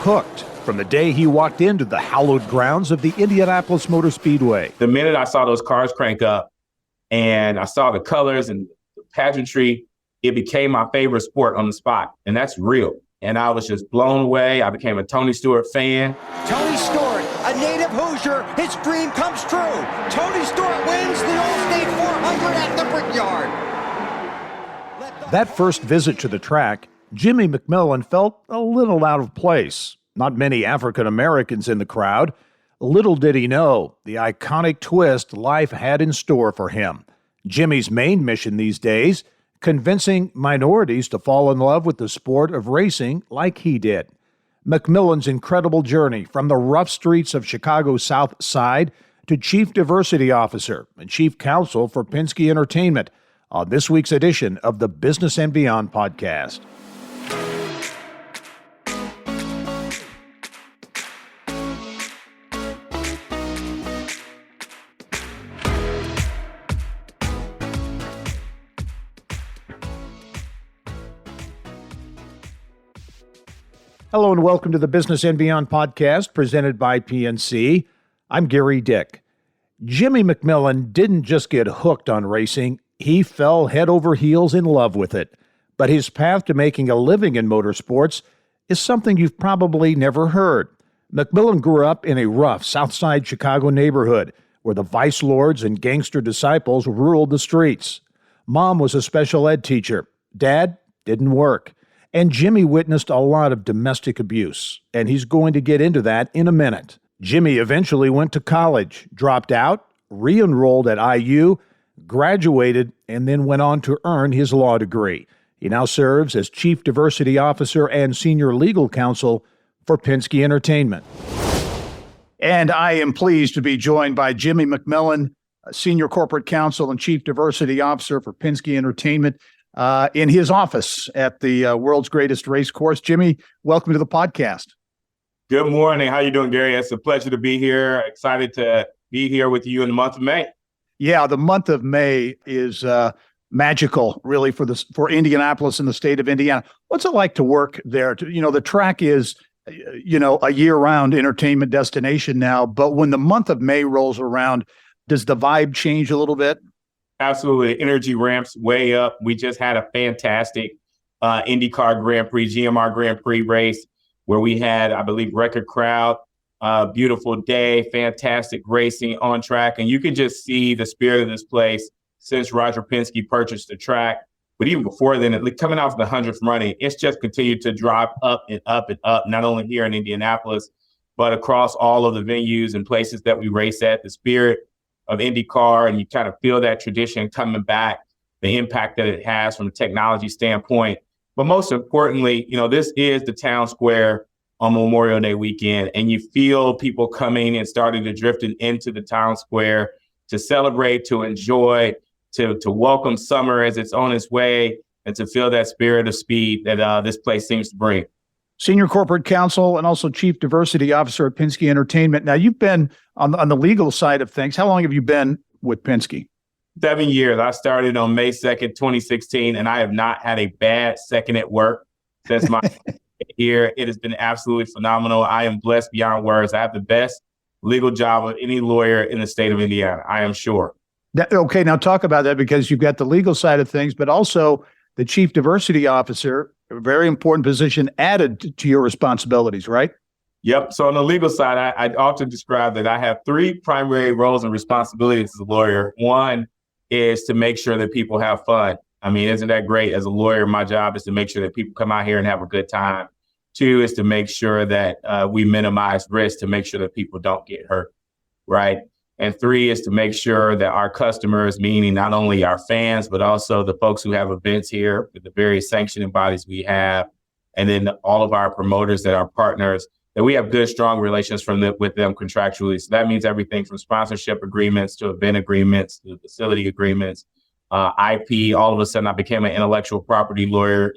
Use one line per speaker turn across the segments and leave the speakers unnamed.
hooked from the day he walked into the hallowed grounds of the Indianapolis Motor Speedway.
The minute I saw those cars crank up and I saw the colors and the pageantry, it became my favorite sport on the spot. And that's real. And I was just blown away. I became a Tony Stewart fan.
Tony Stewart, a native Hoosier, his dream comes true. Tony Stewart wins the All-State 400 at the Brickyard.
That first visit to the track, Jimmie McMillian felt a little out of place. Not many African Americans in the crowd. Little did he know the iconic twist life had in store for him. Jimmie's main mission these days, convincing minorities to fall in love with the sport of racing like he did. McMillian's incredible journey from the rough streets of Chicago's South Side to Chief Diversity Officer and Chief Counsel for Penske Entertainment on this week's edition of the Business and Beyond podcast. Hello and welcome to the Business and Beyond podcast presented by PNC. I'm Gary Dick. Jimmie McMillian didn't just get hooked on racing, he fell head over heels in love with it. But his path to making a living in motorsports is something you've probably never heard. McMillian grew up in a rough Southside Chicago neighborhood where the vice lords and gangster disciples ruled the streets. Mom was a special ed teacher. Dad didn't work. And Jimmie witnessed a lot of domestic abuse, and he's going to get into that in a minute. Jimmie eventually went to college, dropped out, re-enrolled at IU, graduated, and then went on to earn his law degree. He now serves as Chief Diversity Officer and Senior Legal Counsel for Penske Entertainment. And I am pleased to be joined by Jimmie McMillian, Senior Corporate Counsel and Chief Diversity Officer for Penske Entertainment, in his office at the world's greatest race course. Jimmie, welcome to the podcast.
Good morning. How you doing, Gary? It's a pleasure to be here. Excited to be here with you in the month of May.
Yeah, the month of May is magical, really, for Indianapolis and the state of Indiana. What's it like to work there? The track is, a year-round entertainment destination now, but when the month of May rolls around, does the vibe change a little bit?
Absolutely. Energy ramps way up. We just had a fantastic IndyCar Grand Prix, GMR Grand Prix race where we had, I believe, record crowd, beautiful day, fantastic racing on track. And you can just see the spirit of this place since Roger Penske purchased the track. But even before then, coming off the 100th running, it's just continued to drop up and up and up, not only here in Indianapolis, but across all of the venues and places that we race at. The spirit of IndyCar, and you kind of feel that tradition coming back, the impact that it has from a technology standpoint. But most importantly, this is the town square on Memorial Day weekend, and you feel people coming and starting to drift into the town square to celebrate, to enjoy, to welcome summer as it's on its way, and to feel that spirit of speed that this place seems to bring.
Senior Corporate Counsel and also Chief Diversity Officer at Penske Entertainment. Now, you've been on the legal side of things. How long have you been with Penske?
7 years. I started on May 2nd, 2016, and I have not had a bad second at work since my year. It has been absolutely phenomenal. I am blessed beyond words. I have the best legal job of any lawyer in the state of Indiana, I am sure.
Okay, now talk about that, because you've got the legal side of things, but also the Chief Diversity Officer, a very important position added to your responsibilities, right?
Yep. So on the legal side, I often describe that I have three primary roles and responsibilities as a lawyer. One is to make sure that people have fun. I mean, isn't that great? As a lawyer, my job is to make sure that people come out here and have a good time. Two is to make sure that we minimize risk, to make sure that people don't get hurt, right? And three is to make sure that our customers, meaning not only our fans, but also the folks who have events here with the various sanctioning bodies we have, and then all of our promoters that are partners, that we have good, strong relations with them contractually. So that means everything from sponsorship agreements to event agreements to facility agreements, IP. All of a sudden, I became an intellectual property lawyer,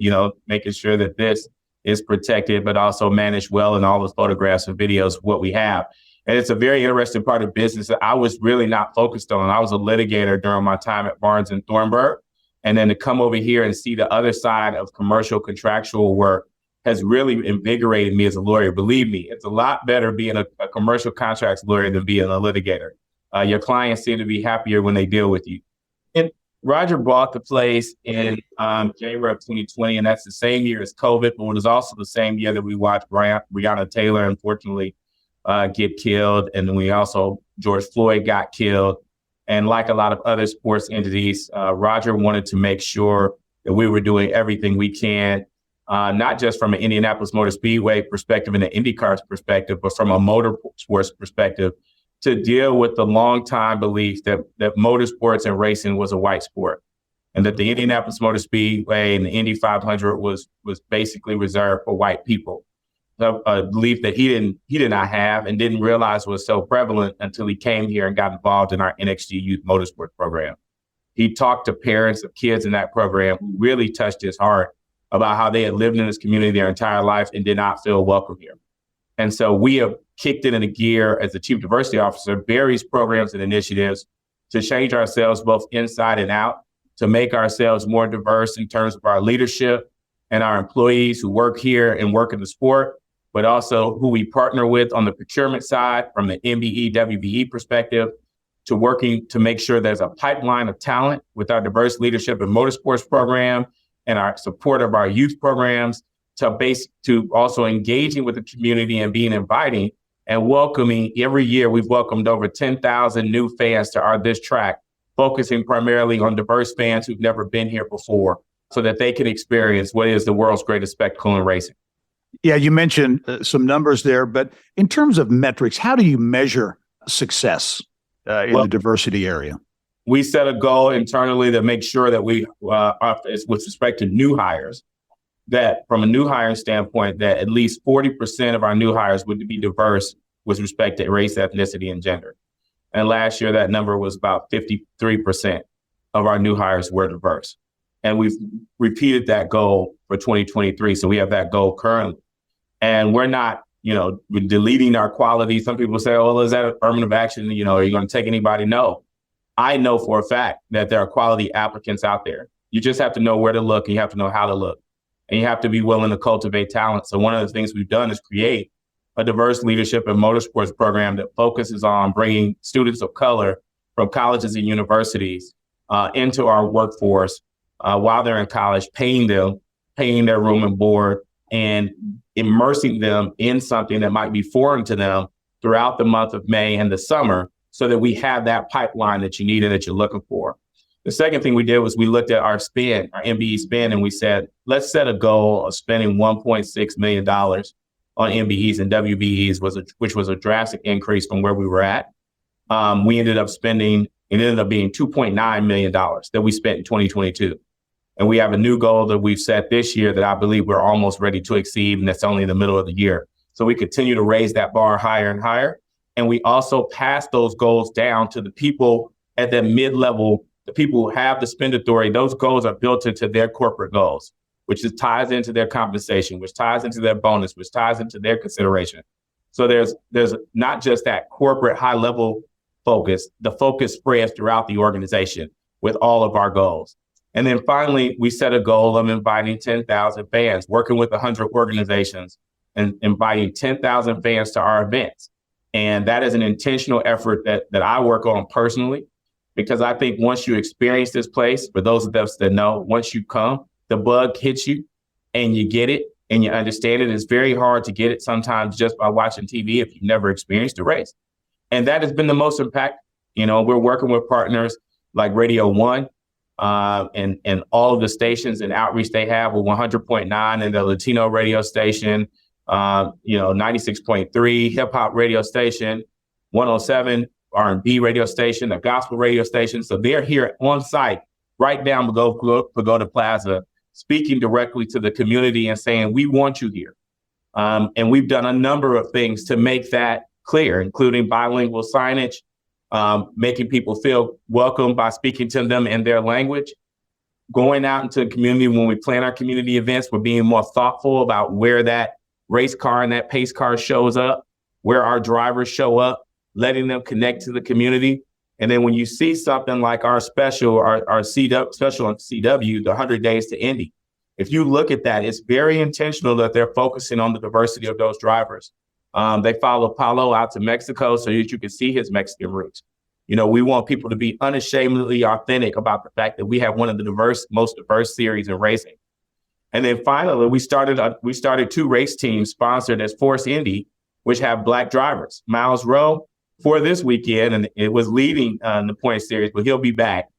making sure that this is protected, but also managed well in all the photographs and videos of what we have. And it's a very interesting part of business that I was really not focused on. I was a litigator during my time at Barnes and Thornburg. And then to come over here and see the other side of commercial contractual work has really invigorated me as a lawyer. Believe me, it's a lot better being a commercial contracts lawyer than being a litigator. Your clients seem to be happier when they deal with you. And Roger bought the place in January of 2020, and that's the same year as COVID, but it was also the same year that we watched Breonna Taylor, unfortunately, get killed. And then George Floyd got killed. And like a lot of other sports entities, Roger wanted to make sure that we were doing everything we can, not just from an Indianapolis Motor Speedway perspective and an IndyCar perspective, but from a motorsports perspective, to deal with the long-time belief that motorsports and racing was a white sport, and that the Indianapolis Motor Speedway and the Indy 500 was basically reserved for white people. A belief that he did not have and didn't realize was so prevalent until he came here and got involved in our NXG Youth Motorsports program. He talked to parents of kids in that program who really touched his heart about how they had lived in this community their entire life and did not feel welcome here. And so we have kicked it into gear as the Chief Diversity Officer, various programs and initiatives to change ourselves both inside and out, to make ourselves more diverse in terms of our leadership and our employees who work here and work in the sport, but also who we partner with on the procurement side from the MBE, WBE perspective, to working to make sure there's a pipeline of talent with our diverse leadership and motorsports program and our support of our youth programs, to also engaging with the community and being inviting and welcoming. Every year, we've welcomed over 10,000 new fans to this track, focusing primarily on diverse fans who've never been here before, so that they can experience what is the world's greatest spectacle in racing.
Yeah, you mentioned some numbers there, but in terms of metrics, how do you measure success in the diversity area?
We set a goal internally to make sure that we, with respect to new hires, that from a new hiring standpoint, that at least 40% of our new hires would be diverse with respect to race, ethnicity, and gender. And last year, that number was about 53% of our new hires were diverse. And we've repeated that goal for 2023. So we have that goal currently. And we're not, we're deleting our quality. Some people say, oh, well, is that affirmative action? Are you going to take anybody? No. I know for a fact that there are quality applicants out there. You just have to know where to look, and you have to know how to look. And you have to be willing to cultivate talent. So one of the things we've done is create a diverse leadership and motorsports program that focuses on bringing students of color from colleges and universities into our workforce while they're in college, paying their room and board, and immersing them in something that might be foreign to them throughout the month of May and the summer, so that we have that pipeline that you need and that you're looking for. The second thing we did was we looked at our spend, our MBE spend, and we said, let's set a goal of spending $1.6 million on MBEs and WBEs, which was a drastic increase from where we were at. It ended up being $2.9 million that we spent in 2022. And we have a new goal that we've set this year that I believe we're almost ready to exceed, and that's only in the middle of the year. So we continue to raise that bar higher and higher. And we also pass those goals down to the people at that mid-level, the people who have the spend authority. Those goals are built into their corporate goals, which ties into their compensation, which ties into their bonus, which ties into their consideration. So there's not just that corporate high-level focus. The focus spreads throughout the organization with all of our goals. And then finally, we set a goal of inviting 10,000 fans, working with 100 organizations and inviting 10,000 fans to our events. And that is an intentional effort that I work on personally, because I think once you experience this place, for those of us that know, once you come, the bug hits you and you get it and you understand it. It's very hard to get it sometimes just by watching TV if you've never experienced a race. And that has been the most impact. We're working with partners like Radio 1 and all of the stations and outreach they have with 100.9 and the Latino radio station, 96.3 hip hop radio station, 107 R&B radio station, the gospel radio station. So they're here on site, right down Pagoda Plaza, speaking directly to the community and saying, we want you here. And we've done a number of things to make that clear, including bilingual signage, making people feel welcome by speaking to them in their language, going out into the community. When we plan our community events, we're being more thoughtful about where that race car and that pace car shows up, where our drivers show up, letting them connect to the community. And then when you see something like our special, our CW, special on CW, the 100 Days to Indy, If you look at that, it's very intentional that they're focusing on the diversity of those drivers. They follow Paulo out to Mexico so that you can see his Mexican roots. We want people to be unashamedly authentic about the fact that we have one of the most diverse series in racing. And then finally, we started 2 race teams sponsored as Force Indy, which have Black drivers. Miles Rowe for this weekend, and it was leading the point series, but he'll be back.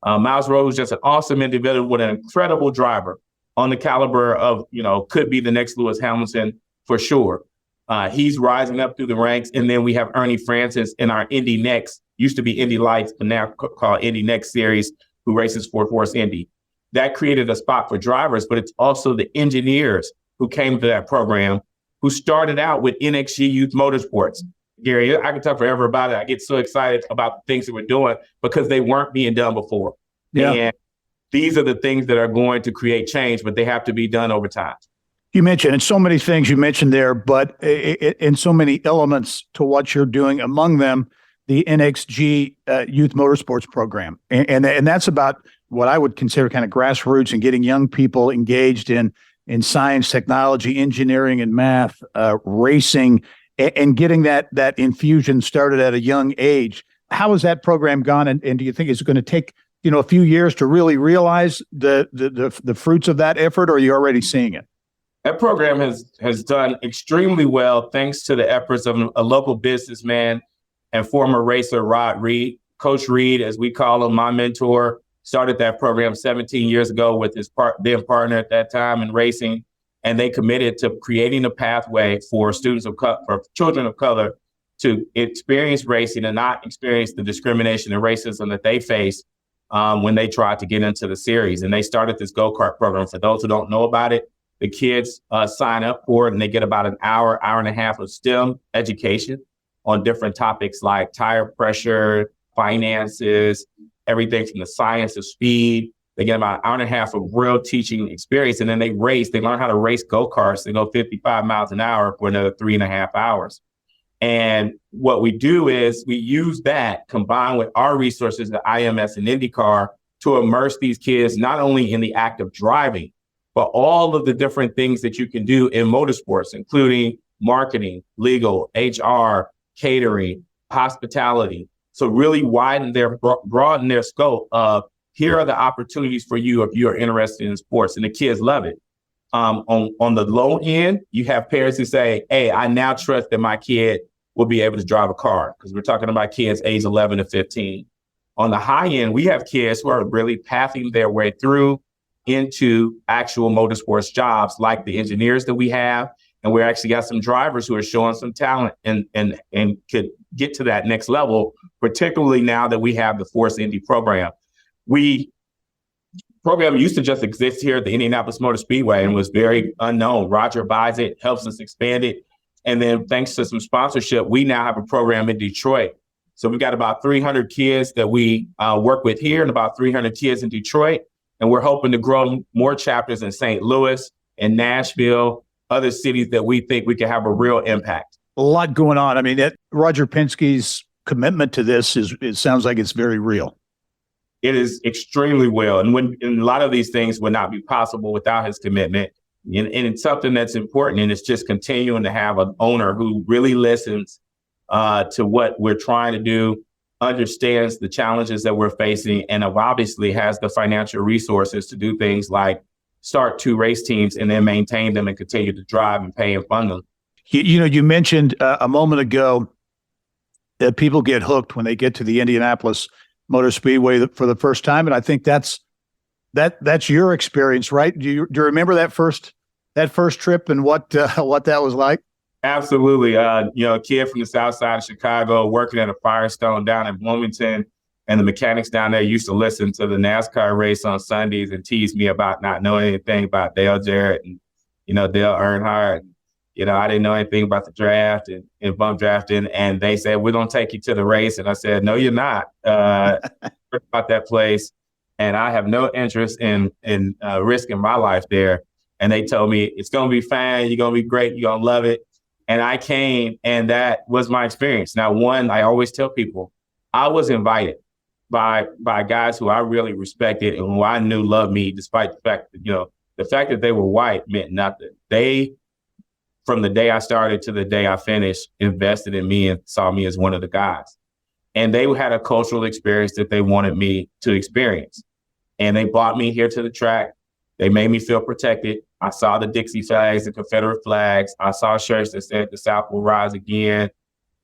Miles Rowe is just an awesome individual with an incredible driver on the caliber of, could be the next Lewis Hamilton for sure. He's rising up through the ranks. And then we have Ernie Francis in our Indy Next, used to be Indy Lights, but now called Indy Next series, who races for Force Indy. That created a spot for drivers, but it's also the engineers who came to that program who started out with NXG Youth Motorsports. Gary, I can talk forever about it. I get so excited about the things that we're doing because they weren't being done before.
Yeah.
And these are the things that are going to create change, but they have to be done over time.
You mentioned, and so many things you mentioned there, but in so many elements to what you're doing, among them, the NXG Youth Motorsports program. And that's about what I would consider kind of grassroots and getting young people engaged in science, technology, engineering, and math, racing, and getting that infusion started at a young age. How has that program gone? And do you think it's going to take a few years to really realize the fruits of that effort, or are you already seeing it?
That program has done extremely well thanks to the efforts of a local businessman and former racer, Rod Reed. Coach Reed, as we call him, my mentor, started that program 17 years ago with his then partner at that time in racing. And they committed to creating a pathway for for children of color to experience racing and not experience the discrimination and racism that they face when they tried to get into the series. And they started this go-kart program. For those who don't know about it, the kids sign up for it and they get about an hour and a half of STEM education on different topics like tire pressure, finances, everything from the science of speed. They get about an hour and a half of real teaching experience. And then they learn how to race go-karts. They go 55 miles an hour for another 3.5 hours. And what we do is we use that combined with our resources at IMS and IndyCar to immerse these kids not only in the act of driving, but all of the different things that you can do in motorsports, including marketing, legal, HR, catering, hospitality. So really broaden their scope of here are the opportunities for you if you're interested in sports, and the kids love it. On the low end, you have parents who say, hey, I now trust that my kid will be able to drive a car, because we're talking about kids age 11 to 15. On the high end, we have kids who are really pathing their way through into actual motorsports jobs like the engineers that we have. And we actually got some drivers who are showing some talent and could get to that next level, particularly now that we have the Force Indy program. Program used to just exist here at the Indianapolis Motor Speedway and was very unknown. Roger buys it, helps us expand it. And then thanks to some sponsorship, we now have a program in Detroit. So we've got about 300 kids that we work with here and about 300 kids in Detroit. And we're hoping to grow more chapters in St. Louis and Nashville, other cities that we think we can have a real impact.
A lot going on. I mean, Roger Penske's commitment to this it sounds like it's very real.
It is extremely well. And a lot of these things would not be possible without his commitment. And it's something that's important. And it's just continuing to have an owner who really listens to what we're trying to do, understands the challenges that we're facing, and obviously has the financial resources to do things like start 2 race teams and then maintain them and continue to drive and pay and fund them.
You mentioned a moment ago that people get hooked when they get to the Indianapolis Motor Speedway for the first time, and I think that's your experience, right? Do you remember that first trip and what that was like?
Absolutely. A kid from the southside of Chicago working at a Firestone down in Bloomington, and the mechanics down there used to listen to the NASCAR race on Sundays and tease me about not knowing anything about Dale Jarrett and Dale Earnhardt. I didn't know anything about the draft and bump drafting. And they said, we're going to take you to the race. And I said, no, you're not. About that place. And I have no interest in risking my life there. And they told me, it's going to be fine. You're going to be great. You're going to love it. And I came, and that was my experience. Now, I always tell people, I was invited by guys who I really respected and who I knew loved me, despite the fact that, The fact that they were white meant nothing. They, from the day I started to the day I finished, invested in me and saw me as one of the guys. And they had a cultural experience that they wanted me to experience. And they brought me here to the track. They made me feel protected. I saw the Dixie flags, the Confederate flags. I saw shirts that said the South will rise again.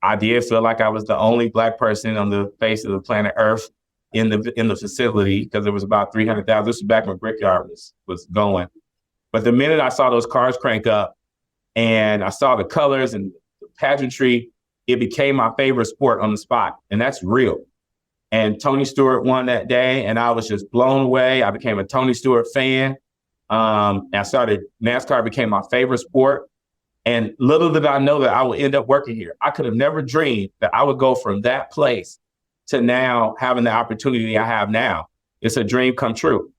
I did feel like I was the only Black person on the face of the planet Earth in the facility, because there was about 300,000. This was back when Brickyard was going. But the minute I saw those cars crank up and I saw the colors and the pageantry, it became my favorite sport on the spot. And that's real. And Tony Stewart won that day, and I was just blown away. I became a Tony Stewart fan. NASCAR became my favorite sport. And little did I know that I would end up working here. I could have never dreamed that I would go from that place to now having the opportunity I have now. It's a dream come true.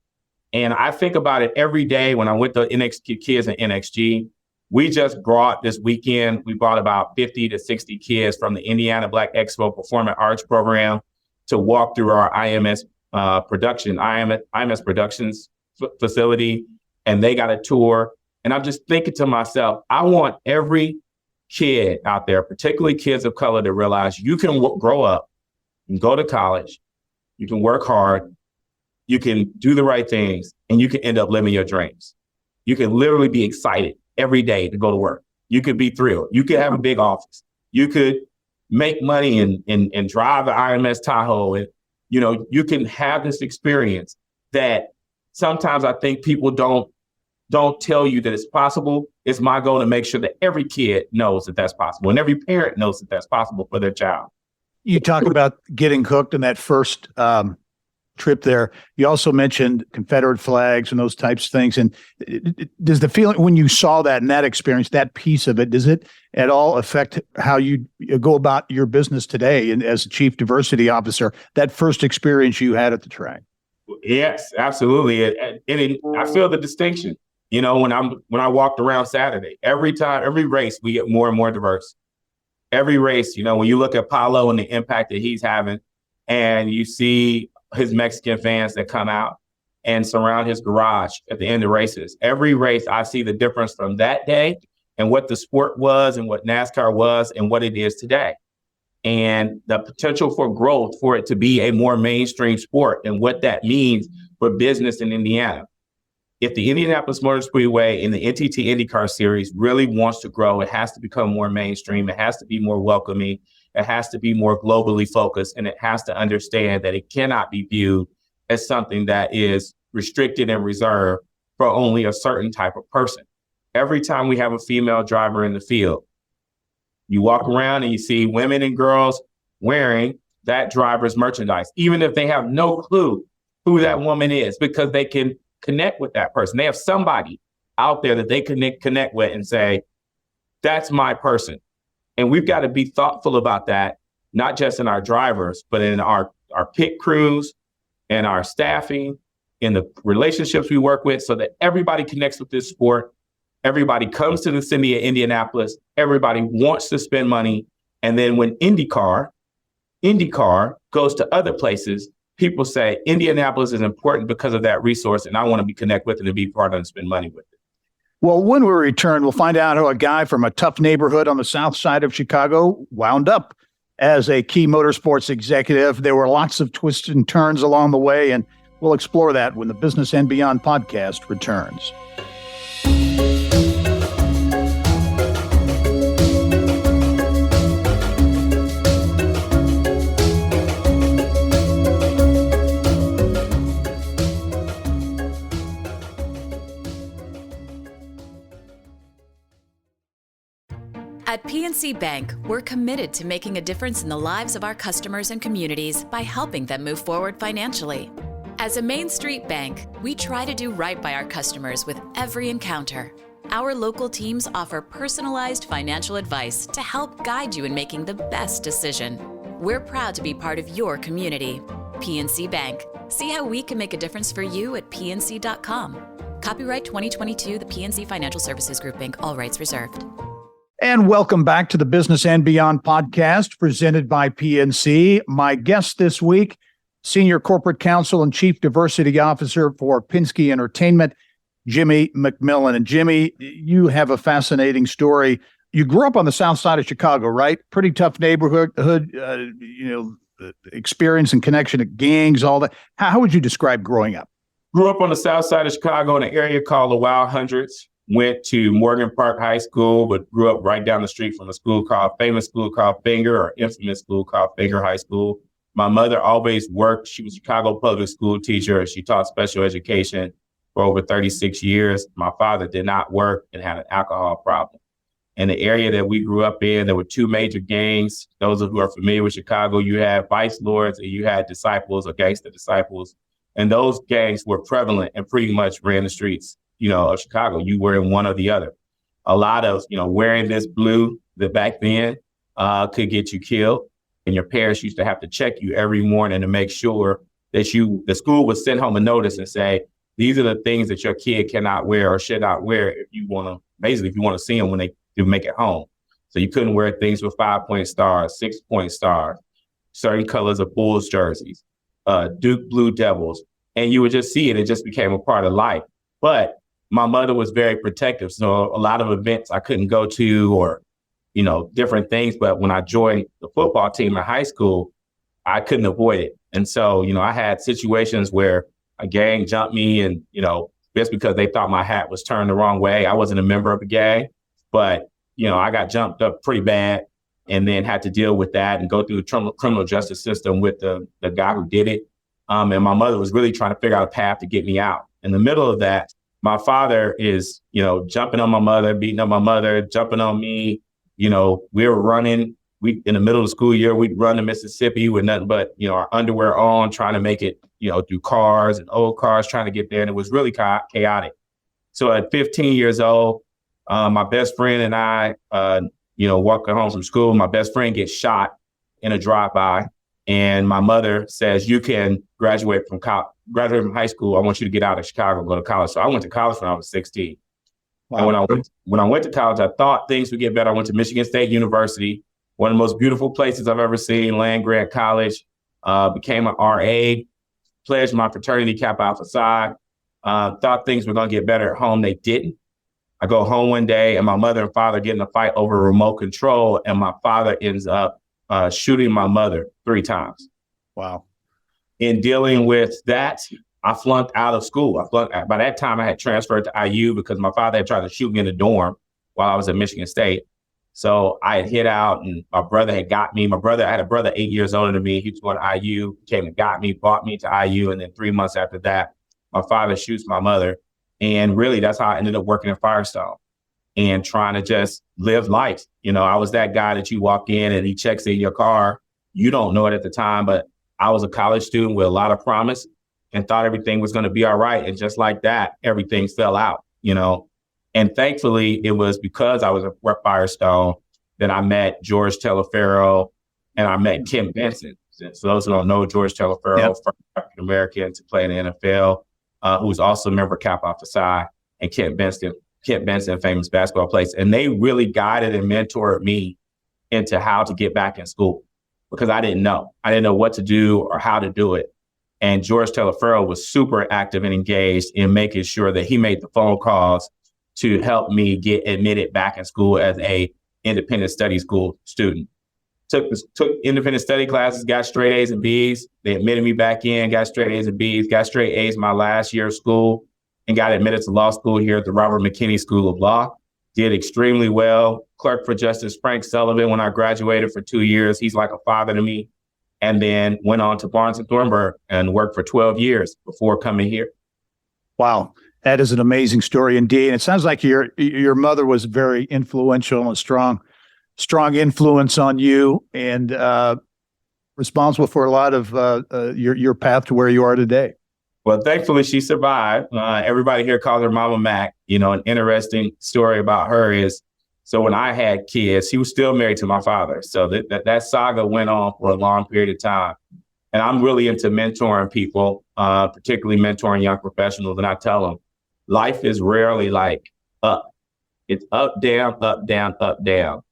And I think about it every day when I'm with the NXT kids in NXG. We just brought this weekend, we brought about 50 to 60 kids from the Indiana Black Expo Performing Arts Program to walk through our IMS Productions facility. And they got a tour. And I'm just thinking to myself, I want every kid out there, particularly kids of color, to realize you can grow up and go to college, you can work hard, you can do the right things, and you can end up living your dreams. You can literally be excited every day to go to work. You could be thrilled. You could have a big office. You could make money and drive the IMS Tahoe. And, you can have this experience that sometimes I think people don't tell you that it's possible. It's my goal to make sure that every kid knows that that's possible and every parent knows that that's possible for their child.
You talk about getting hooked in that first trip there. You also mentioned Confederate flags and those types of things. And does the feeling when you saw that and that experience, that piece of it, does it at all affect how you go about your business today and as a chief diversity officer, that first experience you had at the track?
Yes, absolutely. And I feel the distinction. When I walked around Saturday, every race, we get more and more diverse. Every race, when you look at Paulo and the impact that he's having, and you see his Mexican fans that come out and surround his garage at the end of races. Every race, I see the difference from that day and what the sport was and what NASCAR was and what it is today. And the potential for growth for it to be a more mainstream sport and what that means for business in Indiana. If the Indianapolis Motor Speedway and the NTT IndyCar Series really wants to grow, it has to become more mainstream. It has to be more welcoming. It has to be more globally focused, and it has to understand that it cannot be viewed as something that is restricted and reserved for only a certain type of person. Every time we have a female driver in the field, you walk around and you see women and girls wearing that driver's merchandise, even if they have no clue who that woman is, because they can connect with that person. They have somebody out there that they can connect with and say, that's my person. And we've got to be thoughtful about that, not just in our drivers, but in our pit crews and our staffing, in the relationships we work with, so that everybody connects with this sport. Everybody comes to the city of Indianapolis. Everybody wants to spend money. And then when IndyCar goes to other places, people say Indianapolis is important because of that resource, and I want to be connected with it and be part of it and spend money with it.
Well, when we return, we'll find out how a guy from a tough neighborhood on the south side of Chicago wound up as a key motorsports executive. There were lots of twists and turns along the way, and we'll explore that when the Business and Beyond podcast returns.
At PNC Bank, we're committed to making a difference in the lives of our customers and communities by helping them move forward financially. As a Main Street bank, we try to do right by our customers with every encounter. Our local teams offer personalized financial advice to help guide you in making the best decision. We're proud to be part of your community. PNC Bank. See how we can make a difference for you at pnc.com. Copyright 2022, the PNC Financial Services Group, Inc., all rights reserved.
And welcome back to the Business and Beyond podcast presented by PNC. My guest this week, Senior Corporate Counsel and Chief Diversity Officer for Penske Entertainment, Jimmie McMillian. And Jimmie, you have a fascinating story. You grew up on the south side of Chicago, right? Pretty tough neighborhood, experience and connection to gangs, all that. How would you describe growing up?
Grew up on the south side of Chicago in an area called the Wild Hundreds. Went to Morgan Park High School, but grew up right down the street from a famous school called Finger, or infamous school called Finger High School. My mother always worked. She was a Chicago public school teacher. She taught special education for over 36 years. My father did not work and had an alcohol problem. In the area that we grew up in, there were two major gangs. Those who are familiar with Chicago, you had Vice Lords and you had Disciples or Gangster Disciples. And those gangs were prevalent and pretty much ran the streets, of Chicago. You were in one or the other. A lot of, wearing this blue that back then could get you killed. And your parents used to have to check you every morning to make sure that the school would send home a notice and say, these are the things that your kid cannot wear or should not wear if you want to see them when they do make it home. So you couldn't wear things with 5-point stars, 6-point stars, certain colors of Bulls jerseys, Duke Blue Devils. And you would just see it. It just became a part of life. But my mother was very protective. So a lot of events I couldn't go to or, different things. But when I joined the football team in high school, I couldn't avoid it. And so, I had situations where a gang jumped me and, just because they thought my hat was turned the wrong way. I wasn't a member of a gang, but, I got jumped up pretty bad and then had to deal with that and go through the criminal justice system with the guy who did it. And my mother was really trying to figure out a path to get me out. In the middle of that, my father is, jumping on my mother, beating up my mother, jumping on me. We were running. In the middle of the school year, we'd run to Mississippi with nothing but, our underwear on, trying to make it, through cars and old cars, trying to get there. And it was really chaotic. So at 15 years old, my best friend and I, walking home from school, my best friend gets shot in a drive-by. And my mother says, you can graduate from high school. I want you to get out of Chicago and go to college. So I went to college when I was 16. Wow. And when I went to college, I thought things would get better. I went to Michigan State University, one of the most beautiful places I've ever seen, land grant college, became an RA, pledged my fraternity Kappa Alpha Psi, thought things were going to get better at home. They didn't. I go home one day and my mother and father get in a fight over remote control. And my father ends up shooting my mother 3 times.
Wow.
In dealing with that, I flunked out of school. By that time, I had transferred to IU because my father had tried to shoot me in the dorm while I was at Michigan State. So I had hid out and my brother had got me. I had a brother 8 years older than me. He was going to IU, came and got me, brought me to IU. And then 3 months after that, my father shoots my mother. And really, that's how I ended up working at Firestone and trying to just live life. I was that guy that you walk in and he checks in your car. You don't know it at the time, but I was a college student with a lot of promise and thought everything was going to be all right. And just like that, everything fell out, And thankfully, it was because I was at Firestone that I met George Telefero and I met Kim Benson. So those who don't know, George Telefero, first African American to play in the NFL, who was also a member of Kappa Alpha Psi, and Kent Benson, famous basketball players. And they really guided and mentored me into how to get back in school because I didn't know. I didn't know what to do or how to do it. And George Telefero was super active and engaged in making sure that he made the phone calls to help me get admitted back in school as a independent study school student. Took independent study classes, got straight A's and B's. They admitted me back in, got straight A's and B's, got straight A's my last year of school, and got admitted to law school here at the Robert McKinney School of Law. Did extremely well. Clerked for Justice Frank Sullivan when I graduated for 2 years. He's like a father to me. And then went on to Barnes and Thornburg and worked for 12 years before coming here.
Wow. That is an amazing story indeed. And it sounds like your mother was very influential and a strong influence on you and responsible for a lot of your path to where you are today.
Well, thankfully, she survived. Everybody here calls her Mama Mac. An interesting story about her is, so when I had kids, she was still married to my father. So that saga went on for a long period of time. And I'm really into mentoring people, particularly mentoring young professionals. And I tell them, life is rarely like up. It's up, down, up, down, up, down.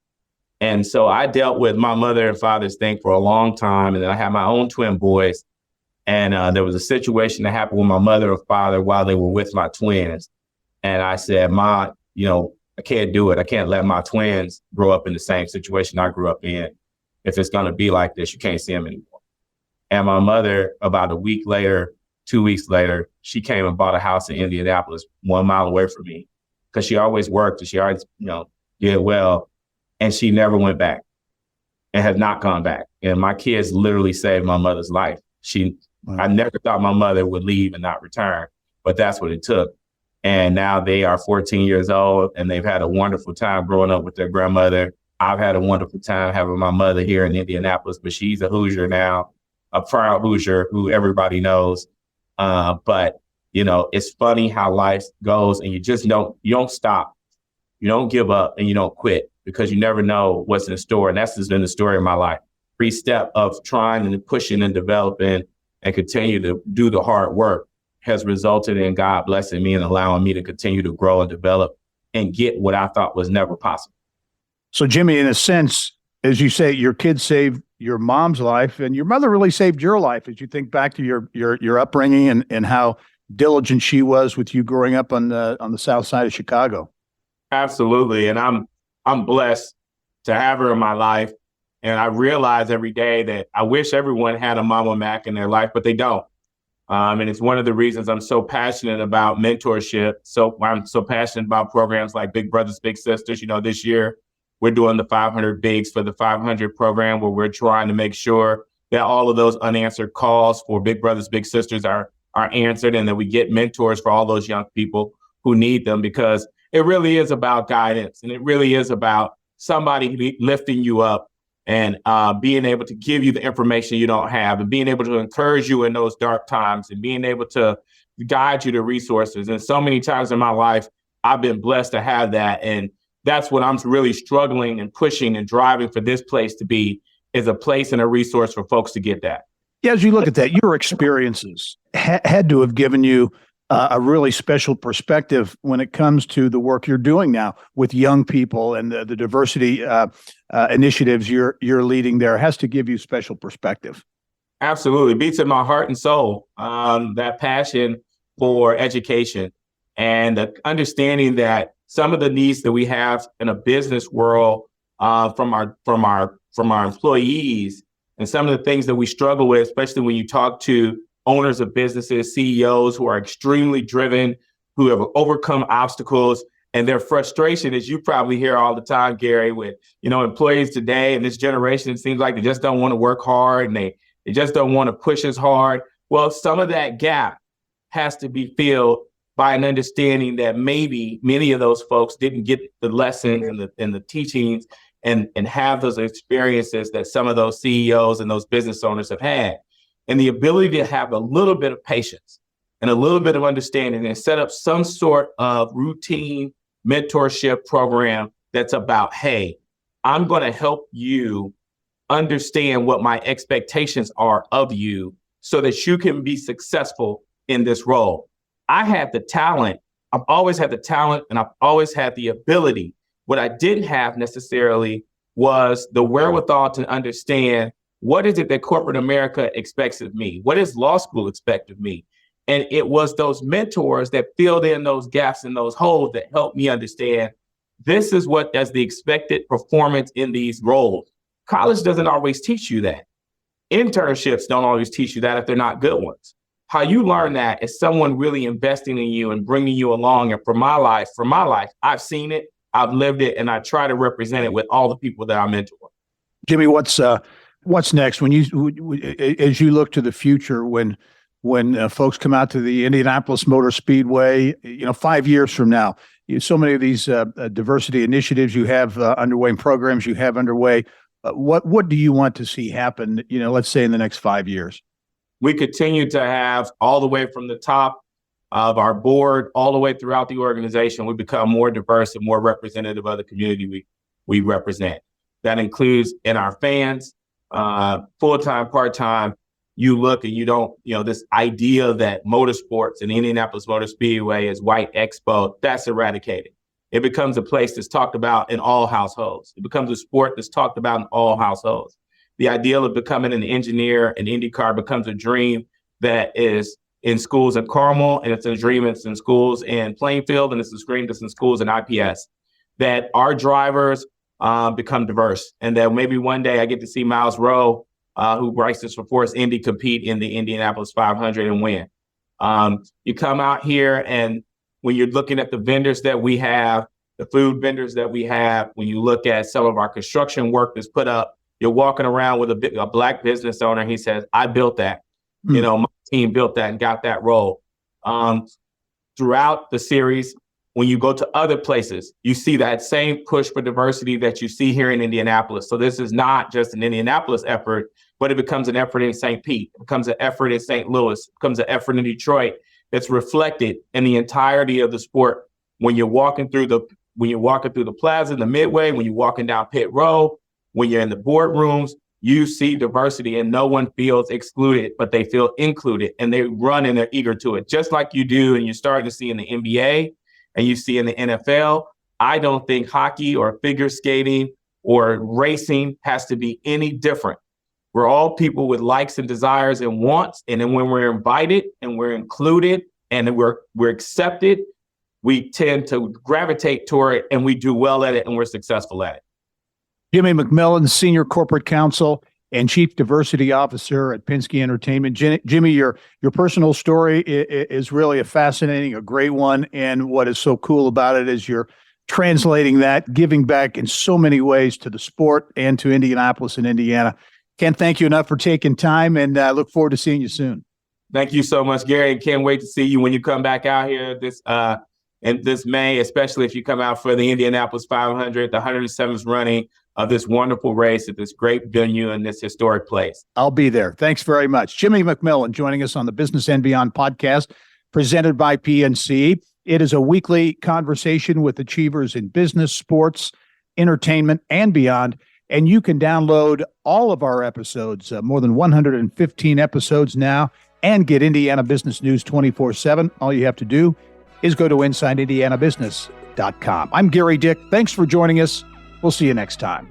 And so I dealt with my mother and father's thing for a long time. And then I had my own twin boys. And there was a situation that happened with my mother and father while they were with my twins. And I said, Ma, I can't do it. I can't let my twins grow up in the same situation I grew up in. If it's going to be like this, you can't see them anymore. And my mother, about a week later, 2 weeks later, she came and bought a house in Indianapolis, 1 mile away from me, because she always worked and she always, did well. And she never went back and has not gone back. And my kids literally saved my mother's life. I never thought my mother would leave and not return, but that's what it took. And now they are 14 years old and they've had a wonderful time growing up with their grandmother. I've had a wonderful time having my mother here in Indianapolis, but she's a Hoosier now, a proud Hoosier who everybody knows. But it's funny how life goes, and you don't stop. You don't give up and you don't quit, because you never know what's in store. And that's just been the story of my life. Every step of trying and pushing and developing and continue to do the hard work has resulted in God blessing me and allowing me to continue to grow and develop and get what I thought was never possible.
So, Jimmie, in a sense, as you say, your kids saved your mom's life, and your mother really saved your life. As you think back to your upbringing and how diligent she was with you growing up on the south side of Chicago.
Absolutely, and I'm blessed to have her in my life, and I realize every day that I wish everyone had a Mama Mac in their life, but they don't. And it's one of the reasons I'm so passionate about mentorship. So I'm so passionate about programs like Big Brothers Big Sisters. This year we're doing the 500 Bigs for the 500 program, where we're trying to make sure that all of those unanswered calls for Big Brothers Big Sisters are answered, and that we get mentors for all those young people who need them, because it really is about guidance, and it really is about somebody lifting you up and being able to give you the information you don't have, and being able to encourage you in those dark times, and being able to guide you to resources. And so many times in my life, I've been blessed to have that. And that's what I'm really struggling and pushing and driving for this place to be, is a place and a resource for folks to get that.
Yeah, as you look at that, your experiences had to have given you a really special perspective when it comes to the work you're doing now with young people and the diversity initiatives you're leading there. Has to give you special perspective.
Absolutely. Beats in my heart and soul, that passion for education and the understanding that some of the needs that we have in a business world from our employees, and some of the things that we struggle with, especially when you talk to owners of businesses, CEOs who are extremely driven, who have overcome obstacles, and their frustration, as you probably hear all the time, Gary, with employees today and this generation, it seems like they just don't want to work hard, and they just don't want to push as hard. Well, some of that gap has to be filled by an understanding that maybe many of those folks didn't get the lessons and the teachings and have those experiences that some of those CEOs and those business owners have had. And the ability to have a little bit of patience and a little bit of understanding and set up some sort of routine mentorship program that's about, hey, I'm going to help you understand what my expectations are of you so that you can be successful in this role. I had the talent. I've always had the talent, and I've always had the ability. What I didn't have necessarily was the wherewithal to understand, what is it that corporate America expects of me? What does law school expect of me? And it was those mentors that filled in those gaps and those holes that helped me understand, this is what is the expected performance in these roles. College doesn't always teach you that. Internships don't always teach you that if they're not good ones. How you learn that is someone really investing in you and bringing you along. And for my life, I've seen it, I've lived it, and I try to represent it with all the people that I mentor.
Jimmie, what's next when as you look to the future, when folks come out to the Indianapolis Motor Speedway, 5 years from now, so many of these diversity initiatives you have underway and programs you have underway, what do you want to see happen, let's say in the next 5 years?
We continue to have, all the way from the top of our board, all the way throughout the organization, we become more diverse and more representative of the community we represent. That includes in our fans, full-time, part-time. You look and you don't, this idea that motorsports and Indianapolis Motor Speedway is white expo, that's eradicated. It becomes a place that's talked about in all households. It becomes a sport that's talked about in all households. The ideal of becoming an engineer, an IndyCar, becomes a dream that is in schools in Carmel, and it's a dream it's in schools in Plainfield, and it's a dream that's in schools in IPS, that our drivers become diverse, and that maybe one day I get to see Miles Rowe, who races for Force Indy, compete in the Indianapolis 500 and win. You come out here, and when you're looking at the vendors that we have, the food vendors that we have, when you look at some of our construction work that's put up, you're walking around with a Black business owner. He says, I built that. You know, my team built that and got that role. Throughout the series, when you go to other places, you see that same push for diversity that you see here in Indianapolis. So this is not just an Indianapolis effort, but it becomes an effort in St. Pete. It becomes an effort in St. Louis. It becomes an effort in Detroit. That's reflected in the entirety of the sport. When you're walking through the plaza, the midway, when you're walking down pit row, when you're in the boardrooms, you see diversity, and no one feels excluded, but they feel included, and they run and they're eager to it, just like you do and you're starting to see in the NBA and you see in the NFL. I don't think hockey or figure skating or racing has to be any different. We're all people with likes and desires and wants, and then when we're invited and we're included and we're accepted, we tend to gravitate toward it, and we do well at it, and we're successful at it.
Jimmie McMillian, Senior Corporate Counsel and Chief Diversity Officer at Penske Entertainment. Jimmie, your personal story is really a fascinating, a great one. And what is so cool about it is you're translating that, giving back in so many ways to the sport and to Indianapolis and Indiana. Can't thank you enough for taking time, and I look forward to seeing you soon.
Thank you so much, Gary, and can't wait to see you when you come back out here in this May, especially if you come out for the Indianapolis 500, the 107th running of this wonderful race at this great venue in this historic place.
I'll be there. Thanks very much. Jimmie McMillian joining us on the Business and Beyond podcast presented by PNC. It is a weekly conversation with achievers in business, sports, entertainment, and beyond. And you can download all of our episodes, more than 115 episodes now, and get Indiana business news 24/7. All you have to do is go to InsideIndianaBusiness.com. I'm Gary Dick. Thanks for joining us. We'll see you next time.